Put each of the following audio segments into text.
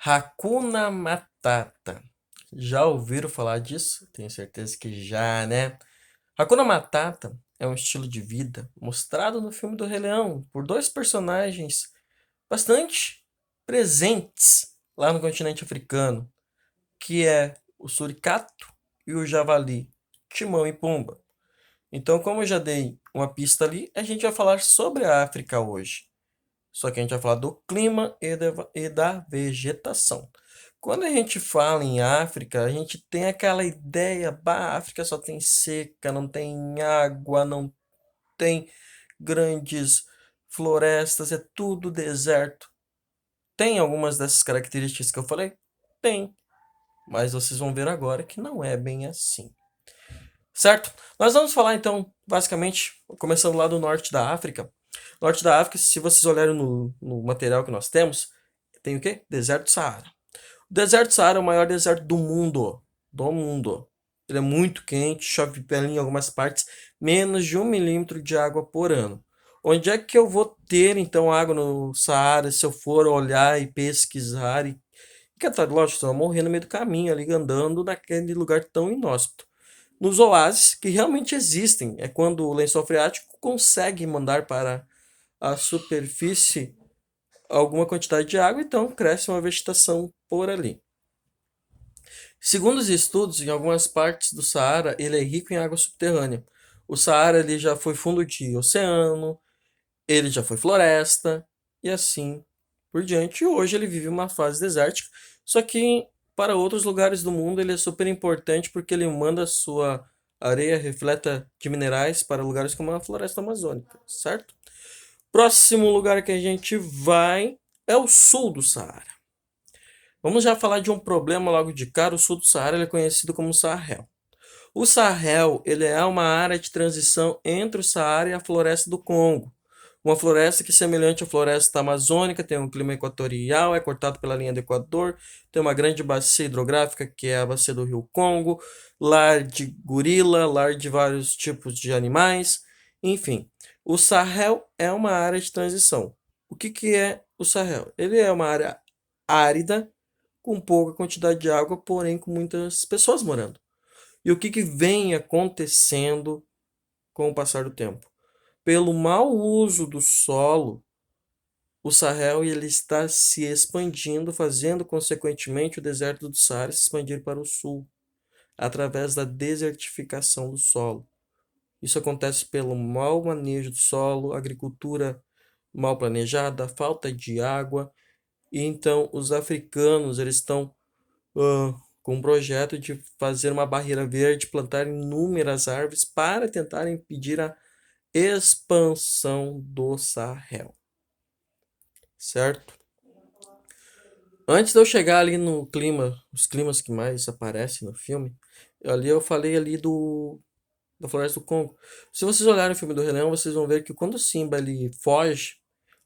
Hakuna Matata. Já ouviram falar disso? Tenho certeza que já, né? Hakuna Matata é um estilo de vida mostrado no filme do Rei Leão por dois personagens bastante presentes lá no continente africano, que é o suricato e o javali, Timão e Pumba. Então, como eu já dei uma pista ali, a gente vai falar sobre a África hoje. Só que a gente vai falar do clima e da vegetação. Quando a gente fala em África, a gente tem aquela ideia, bah, a África só tem seca, não tem água, não tem grandes florestas, é tudo deserto. Tem algumas dessas características que eu falei? Tem, mas vocês vão ver agora que não é bem assim. Certo? Nós vamos falar então, basicamente, começando lá do norte da África. Norte da África, se vocês olharem no material que nós temos, tem o quê? Deserto do Saara. O deserto do Saara é o maior deserto do mundo. Do mundo. Ele é muito quente, chove em algumas partes, menos de 1 milímetro de água por ano. Onde é que eu vou ter então água no Saara se eu for olhar e pesquisar? Que tá, lógico, você vai morrer no meio do caminho ali andando naquele lugar tão inóspito. Nos oásis, que realmente existem, é quando o lençol freático consegue mandar para a superfície alguma quantidade de água, então cresce uma vegetação por ali. Segundo os estudos, em algumas partes do Saara, ele é rico em água subterrânea. O Saara ele já foi fundo de oceano, ele já foi floresta e assim por diante. E hoje ele vive uma fase desértica, só que para outros lugares do mundo ele é super importante porque ele manda sua areia refleta de minerais para lugares como a floresta amazônica, certo? Próximo lugar que a gente vai é o sul do Saara. Vamos já falar de um problema logo de cara. O sul do Saara ele é conhecido como Sahel. O Sahel ele é uma área de transição entre o Saara e a floresta do Congo. Uma floresta que, semelhante à floresta amazônica, tem um clima equatorial, é cortado pela linha do Equador, tem uma grande bacia hidrográfica, que é a bacia do Rio Congo, lar de gorila, lar de vários tipos de animais, enfim. O Sahel é uma área de transição. O que é o Sahel? Ele é uma área árida, com pouca quantidade de água, porém com muitas pessoas morando. E o que vem acontecendo com o passar do tempo? Pelo mau uso do solo, o Sahel ele está se expandindo, fazendo consequentemente o deserto do Saara se expandir para o sul, através da desertificação do solo. Isso acontece pelo mau manejo do solo, agricultura mal planejada, falta de água. E então os africanos eles estão com um projeto de fazer uma barreira verde, plantar inúmeras árvores para tentar impedir a expansão do Sahel, certo? Antes de eu chegar ali no clima, os climas que mais aparecem no filme, ali eu falei ali da Floresta do Congo. Se vocês olharem o filme do Rei Leão, vocês vão ver que quando o Simba ele foge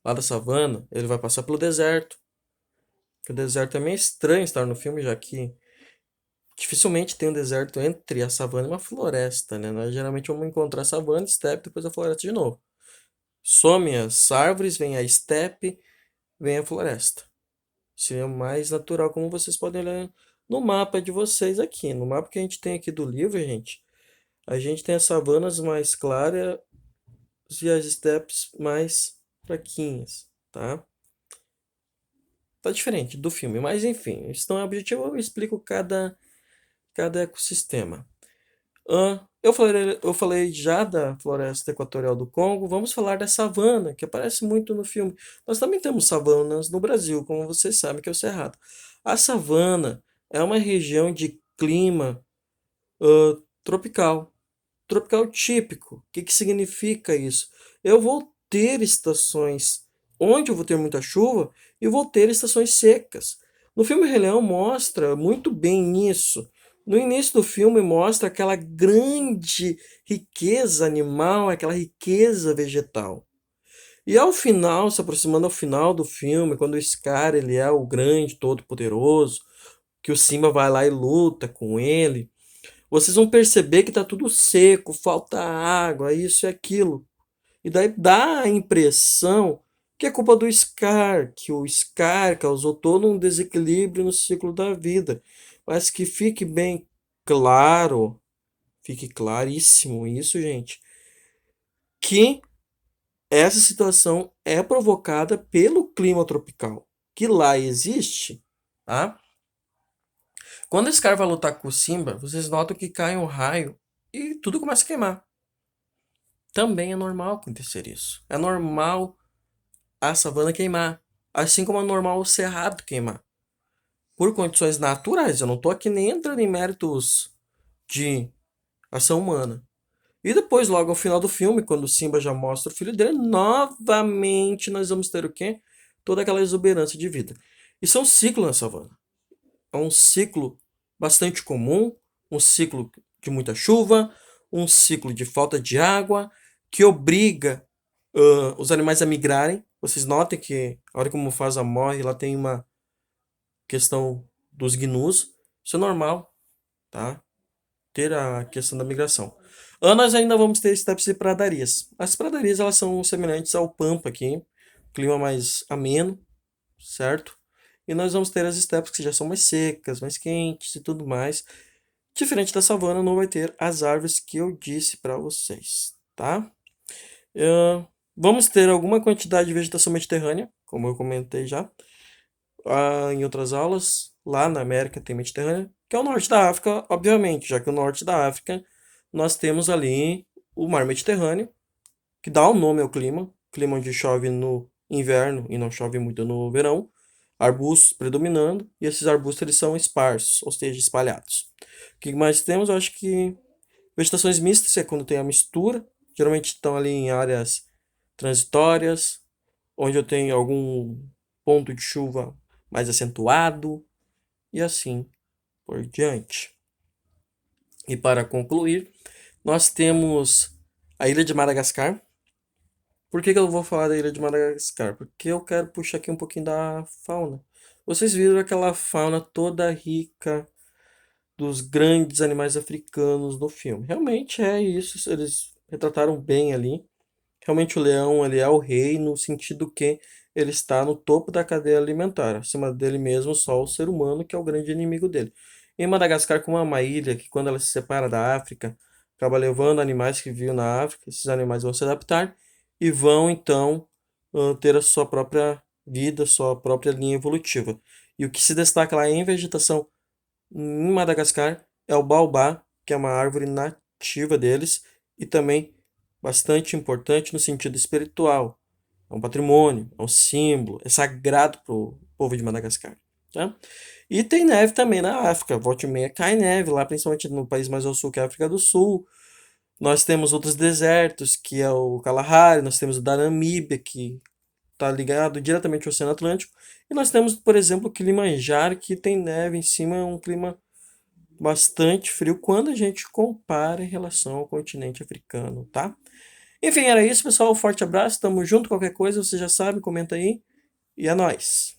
lá da savana, ele vai passar pelo deserto. Que o deserto é meio estranho estar no filme, já que dificilmente tem um deserto entre a savana e uma floresta, né? Nós geralmente vamos encontrar a savana, estepe, depois a floresta de novo. Some as árvores, vem a estepe, vem a floresta. Seria mais natural, como vocês podem olhar no mapa de vocês aqui. No mapa que a gente tem aqui do livro, gente, a gente tem as savanas mais claras e as estepes mais fraquinhas, tá? Tá diferente do filme, mas enfim, isso não é objetivo, eu explico cada ecossistema. Eu falei já da floresta equatorial do Congo, vamos falar da savana, que aparece muito no filme. Nós também temos savanas no Brasil, como vocês sabem, que é o Cerrado. A savana é uma região de clima tropical, tropical típico. O que significa isso? Eu vou ter estações onde eu vou ter muita chuva e vou ter estações secas. No filme Rei Leão mostra muito bem isso. No início do filme mostra aquela grande riqueza animal, aquela riqueza vegetal. E ao final, se aproximando ao final do filme, quando o Scar ele é o grande, todo-poderoso, que o Simba vai lá e luta com ele, vocês vão perceber que tá tudo seco, falta água, isso e aquilo. E daí dá a impressão que é culpa do Scar, que o Scar causou todo um desequilíbrio no ciclo da vida. Mas que fique bem claro, fique claríssimo isso, gente, que essa situação é provocada pelo clima tropical, que lá existe, tá? Quando esse cara vai lutar com o Simba, vocês notam que cai um raio e tudo começa a queimar. Também é normal acontecer isso. É normal a savana queimar, assim como é normal o cerrado queimar. Por condições naturais, eu não tô aqui nem entrando em méritos de ação humana. E depois, logo ao final do filme, quando o Simba já mostra o filho dele, novamente nós vamos ter o quê? Toda aquela exuberância de vida. Isso é um ciclo na savana. É um ciclo bastante comum, um ciclo de muita chuva, um ciclo de falta de água, que obriga os animais a migrarem. Vocês notem que a hora que o Mufasa morre, lá tem uma questão dos gnus. Isso é normal, tá? Ter a questão da migração. Nós ainda vamos ter estepes e pradarias. As pradarias elas são semelhantes ao pampa aqui, clima mais ameno, certo? E nós vamos ter as estepes que já são mais secas, mais quentes e tudo mais. Diferente da savana, não vai ter as árvores que eu disse para vocês, tá? Vamos ter alguma quantidade de vegetação mediterrânea, como eu comentei já, em outras aulas. Lá na América tem Mediterrânea, que é o norte da África, obviamente, já que o norte da África nós temos ali o mar Mediterrâneo, que dá o nome ao clima onde chove no inverno e não chove muito no verão, arbustos predominando, e esses arbustos eles são esparsos, ou seja, espalhados. O que mais temos? Eu acho que vegetações mistas é quando tem a mistura, geralmente estão ali em áreas transitórias, onde eu tenho algum ponto de chuva mais acentuado, e assim por diante. E para concluir, nós temos a ilha de Madagascar. Por que eu vou falar da ilha de Madagascar? Porque eu quero puxar aqui um pouquinho da fauna. Vocês viram aquela fauna toda rica dos grandes animais africanos no filme. Realmente é isso, eles retrataram bem ali. Realmente o leão ele é o rei no sentido que ele está no topo da cadeia alimentar. Acima dele mesmo só o ser humano que é o grande inimigo dele. Em Madagascar, como é uma ilha que quando ela se separa da África, acaba levando animais que viviam na África, esses animais vão se adaptar e vão então ter a sua própria vida, sua própria linha evolutiva. E o que se destaca lá em vegetação em Madagascar é o baobá, que é uma árvore nativa deles e também bastante importante no sentido espiritual. É um patrimônio, é um símbolo, é sagrado para o povo de Madagascar. Tá? E tem neve também na África, volta e meia cai neve lá, principalmente no país mais ao sul, que é a África do Sul. Nós temos outros desertos, que é o Kalahari, nós temos o da Namíbia, que está ligado diretamente ao Oceano Atlântico. E nós temos, por exemplo, o Kilimanjaro, que tem neve em cima, é um clima bastante frio quando a gente compara em relação ao continente africano, tá? Enfim, era isso, pessoal. Forte abraço, tamo junto. Qualquer coisa, você já sabe, comenta aí. E é nóis!